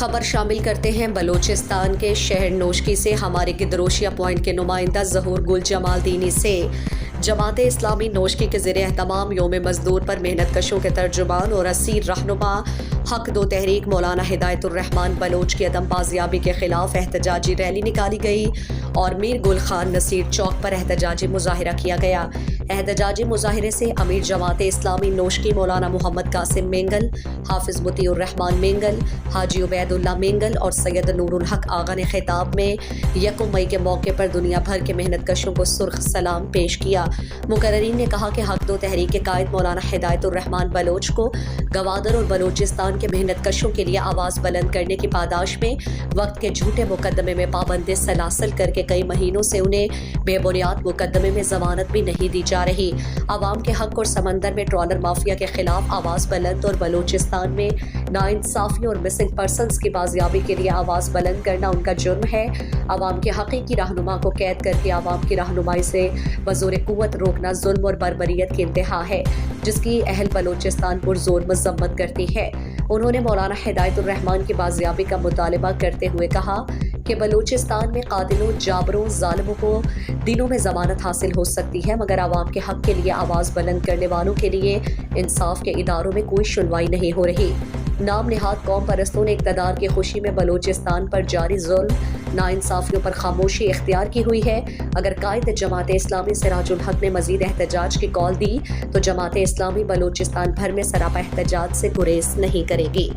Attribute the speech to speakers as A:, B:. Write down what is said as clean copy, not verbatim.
A: خبر شامل کرتے ہیں بلوچستان کے شہر نوشکی سے ہمارے گدروشیا پوائنٹ کے نمائندہ ظہور گل جمال دینی سے جماعت اسلامی نوشکی کے زیر اہتمام یوم مزدور پر محنت کشوں کے ترجمان اور اسیر رہنما حق دو تحریک مولانا ہدایت الرحمان بلوچ کی عدم بازیابی کے خلاف احتجاجی ریلی نکالی گئی اور میر گل خان نصیر چوک پر احتجاجی مظاہرہ کیا گیا۔ احتجاجی مظاہرے سے امیر جماعت اسلامی نوشکی مولانا محمد قاسم مینگل، حافظ مطیع الرحمان مینگل، حاجی عبید اللہ مینگل اور سید نور الحق آغا نے خطاب میں یکم مئی کے موقع پر دنیا بھر کے محنت کشوں کو سرخ سلام پیش کیا۔ مقررین نے کہا کہ حق دو تحریک کے قائد مولانا ہدایت الرحمان بلوچ کو گوادر اور بلوچستان کے محنت کشوں کے لیے آواز بلند کرنے کی پاداش میں وقت کے جھوٹے مقدمے میں پابند سلاسل کر کے کئی مہینوں سے انہیں بے بنیاد مقدمے میں ضمانت بھی نہیں دی جا رہی۔ عوام کے حق اور سمندر میں ٹرالر مافیا کے خلاف آواز بلند اور بلوچستان میں ناانصافی اور مسنگ پرسنز کی بازیابی کے لیے آواز بلند کرنا ان کا جرم ہے۔ عوام کے حقیقی رہنما کو قید کر کے عوام کی رہنمائی سے بزور قوت روکنا ظلم اور بربریت کی انتہا ہے، جس کی اہل بلوچستان پرزور مذمت کرتی ہے۔ انہوں نے مولانا ہدایت الرحمان کی بازیابی کا مطالبہ کرتے ہوئے کہا کہ بلوچستان میں قاتلوں، جابروں، ظالموں کو دنوں میں ضمانت حاصل ہو سکتی ہے، مگر عوام کے حق کے لیے آواز بلند کرنے والوں کے لیے انصاف کے اداروں میں کوئی سنوائی نہیں ہو رہی۔ نام نہاد قوم پرستوں نے اقتدار کی خوشی میں بلوچستان پر جاری ظلم، ناانصافیوں پر خاموشی اختیار کی ہوئی ہے۔ اگر قائد جماعت اسلامی سراج الحق نے مزید احتجاج کی کال دی تو جماعت اسلامی بلوچستان بھر میں سراپا احتجاج سے گریز نہیں کرے گی۔